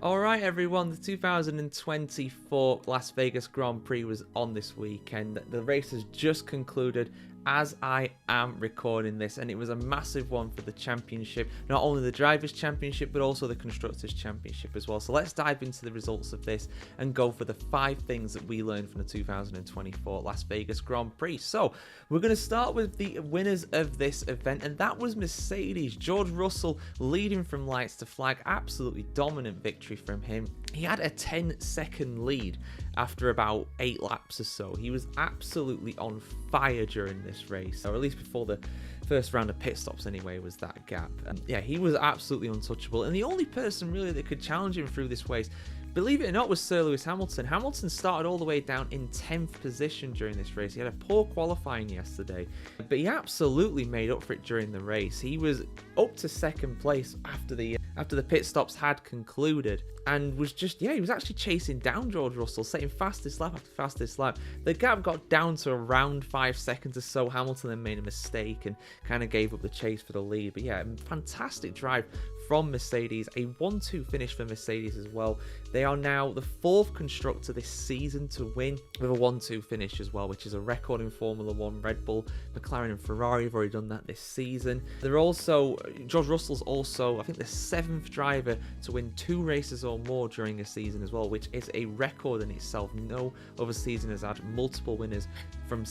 Alright everyone, the 2024 Las Vegas Grand Prix was on this weekend. The race has just concluded as I am recording this, and it was a massive one for the championship. Not only the Drivers' Championship, but also the Constructors' Championship as well. So let's dive into the results of this and go for the 5 things that we learned from the 2024 Las Vegas Grand Prix. So we're going to start with the winners of this event, and that was Mercedes. George Russell leading from lights to flag. Absolutely dominant victory from him. He had a 10-second lead after about 8 laps or so. He was absolutely on fire during this race, or at least before the first round of pit stops anyway, was that gap. And yeah, he was absolutely untouchable, and the only person really that could challenge him through this race, believe it or not, was Sir Lewis Hamilton. Hamilton started all the way down in 10th position during this race. He had a poor qualifying yesterday, but he absolutely made up for it during the race. He was up to 2nd place after the pit stops had concluded, and was just, yeah, he was actually chasing down George Russell, setting fastest lap after fastest lap. The gap got down to around 5 seconds or so. Hamilton then made a mistake and kind of gave up the chase for the lead. But yeah, fantastic drive from Mercedes. A 1-2 finish for Mercedes as well. They are now the 4th constructor this season to win with a 1-2 finish as well, which is a record in Formula 1. Red Bull, McLaren and Ferrari have already done that this season. They're also, George Russell's also, I think, the 7th driver to win 2 races or more during a season as well, which is a record in itself. No other season has had multiple winners from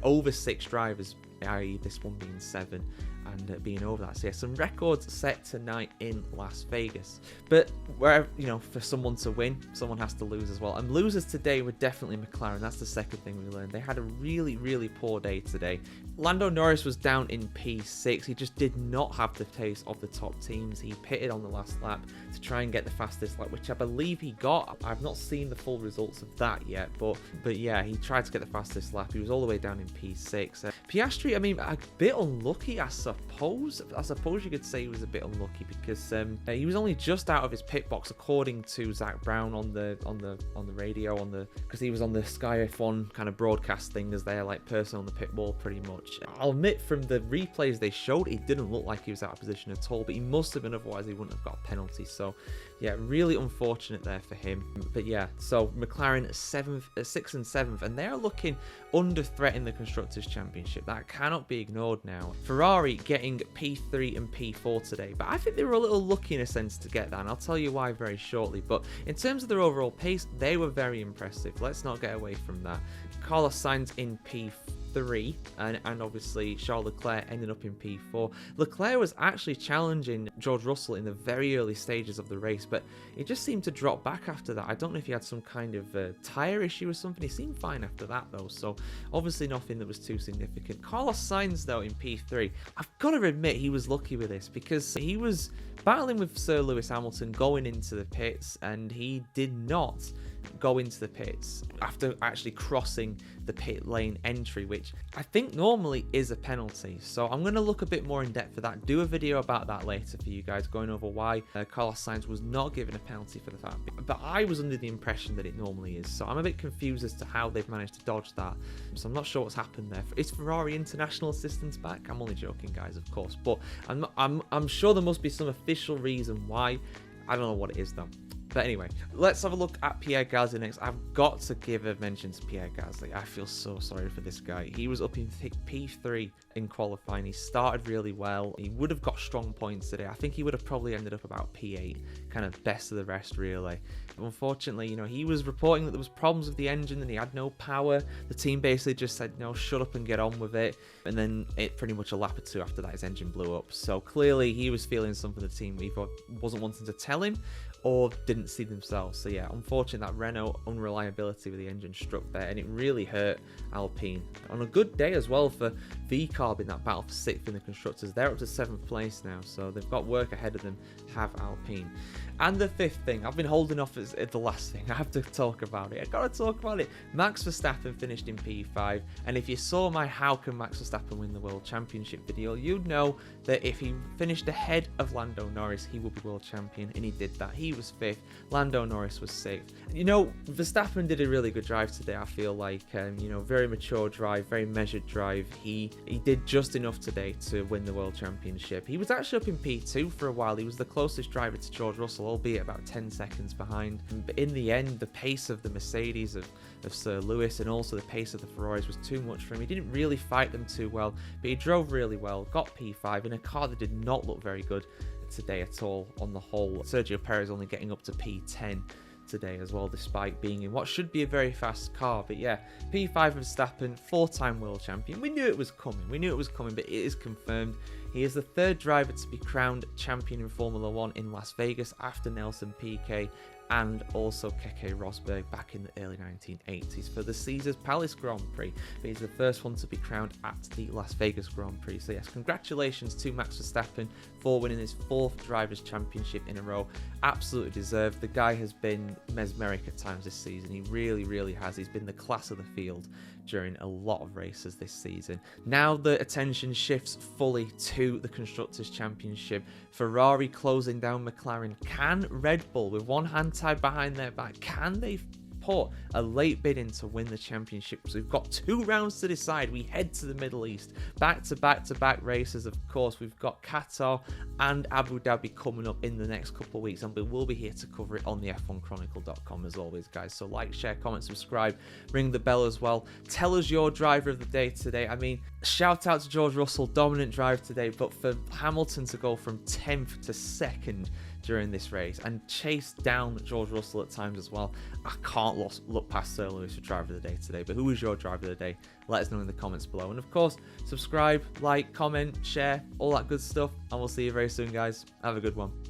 over 6 drivers, i.e. this one being 7. And being over that. So yeah, some records set tonight in Las Vegas. But wherever, you know, for someone to win, someone has to lose as well. And losers today were definitely McLaren. That's the second thing we learned. They had a really, really poor day today. Lando Norris was down in P6. He just did not have the pace of the top teams. He pitted on the last lap to try and get the fastest lap, which I believe he got. I've not seen the full results of that yet, but yeah, he tried to get the fastest lap. He was all the way down in P6. Piastri, I mean, a bit unlucky, I suppose you could say he was a bit unlucky, because he was only just out of his pit box, according to Zach Brown on the radio, because he was on the Sky F1 kind of broadcast thing as their like person on the pit wall pretty much. I'll admit, from the replays they showed, it didn't look like he was out of position at all, but he must have been, otherwise he wouldn't have got a penalty. So yeah, really unfortunate there for him. But yeah, so McLaren 6th and 7th, and they're looking under threat in the Constructors' Championship. That cannot be ignored now. Ferrari getting P3 and P4 today, but I think they were a little lucky in a sense to get that, and I'll tell you why very shortly. But in terms of their overall pace, they were very impressive. Let's not get away from that. Carlos Sainz in P3, and obviously Charles Leclerc ended up in P4. Leclerc was actually challenging George Russell in the very early stages of the race, but it just seemed to drop back after that. I don't know if he had some kind of tyre issue or something. He seemed fine after that though, so obviously nothing that was too significant. Carlos Sainz though in P3, I've got to admit he was lucky with this, because he was battling with Sir Lewis Hamilton going into the pits, and he did not go into the pits after actually crossing the pit lane entry, which I think normally is a penalty. So I'm going to look a bit more in depth for that, do a video about that later for you guys, going over why Carlos Sainz was not given a penalty for the fact. But I was under the impression that it normally is, so I'm a bit confused as to how they've managed to dodge that. So I'm not sure what's happened there. Is Ferrari international assistance back? I'm only joking, guys, of course, but I'm sure there must be some official reason why. I don't know what it is though. But anyway, let's have a look at Pierre Gasly next. I've got to give a mention to Pierre Gasly. I feel so sorry for this guy. He was up in P3 in qualifying. He started really well. He would have got strong points today. I think he would have probably ended up about P8, kind of best of the rest really. But unfortunately, you know, he was reporting that there was problems with the engine and he had no power. The team basically just said, no, shut up and get on with it. And then it pretty much a lap or 2 after that, his engine blew up. So clearly he was feeling something the team either wasn't wanting to tell him or didn't see themselves. So yeah, unfortunate that Renault unreliability with the engine struck there, and it really hurt Alpine. On a good day as well for VCarb in that battle for 6th in the Constructors. They're up to 7th place now, so they've got work ahead of them, have Alpine. And the 5th thing, I've been holding off as the last thing. I have to talk about it. I gotta talk about it. Max Verstappen finished in P5, and if you saw my How Can Max Verstappen Win the World Championship video, you'd know that if he finished ahead of Lando Norris, he would be world champion, and he did that. He was 5th, Lando Norris was 6th. You know, Verstappen did a really good drive today, I feel like. You know, very mature drive, very measured drive. He did just enough today to win the world championship. He was actually up in P2 for a while. He was the closest driver to George Russell Russell, albeit about 10 seconds behind. But in the end, the pace of the Mercedes of Sir Lewis and also the pace of the Ferraris was too much for him. He didn't really fight them too well, but he drove really well, got P5 in a car that did not look very good today at all on the whole. Sergio Perez only getting up to P10 today as well, despite being in what should be a very fast car. But yeah, P5 Verstappen, 4-time world champion. We knew it was coming, but it is confirmed. He is the 3rd driver to be crowned champion in Formula 1 in Las Vegas after Nelson Piquet and also Keke Rosberg back in the early 1980s for the Caesars Palace Grand Prix. But he's the first one to be crowned at the Las Vegas Grand Prix. So yes, congratulations to Max Verstappen for winning his 4th Drivers' Championship in a row. Absolutely deserved. The guy has been mesmeric at times this season. He really, really has. He's been the class of the field during a lot of races this season. Now the attention shifts fully to the Constructors' Championship. Ferrari closing down McLaren. Can Red Bull, with one hand tied behind their back, can they put a late bid in to win the championship? Because we've got 2 rounds to decide. We head to the Middle East, back to back races. Of course, we've got Qatar and Abu Dhabi coming up in the next couple of weeks, and we will be here to cover it on the F1Chronicle.com as always, guys. So like, share, comment, subscribe, ring the bell as well. Tell us your driver of the day today. I mean, shout out to George Russell, dominant drive today, but for Hamilton to go from 10th to 2nd during this race and chase down George Russell at times as well, I can't look past Sir Lewis for driver of the day today. But who is your driver of the day? Let us know in the comments below, and of course subscribe, like, comment, share, all that good stuff, and we'll see you very soon, guys. Have a good one.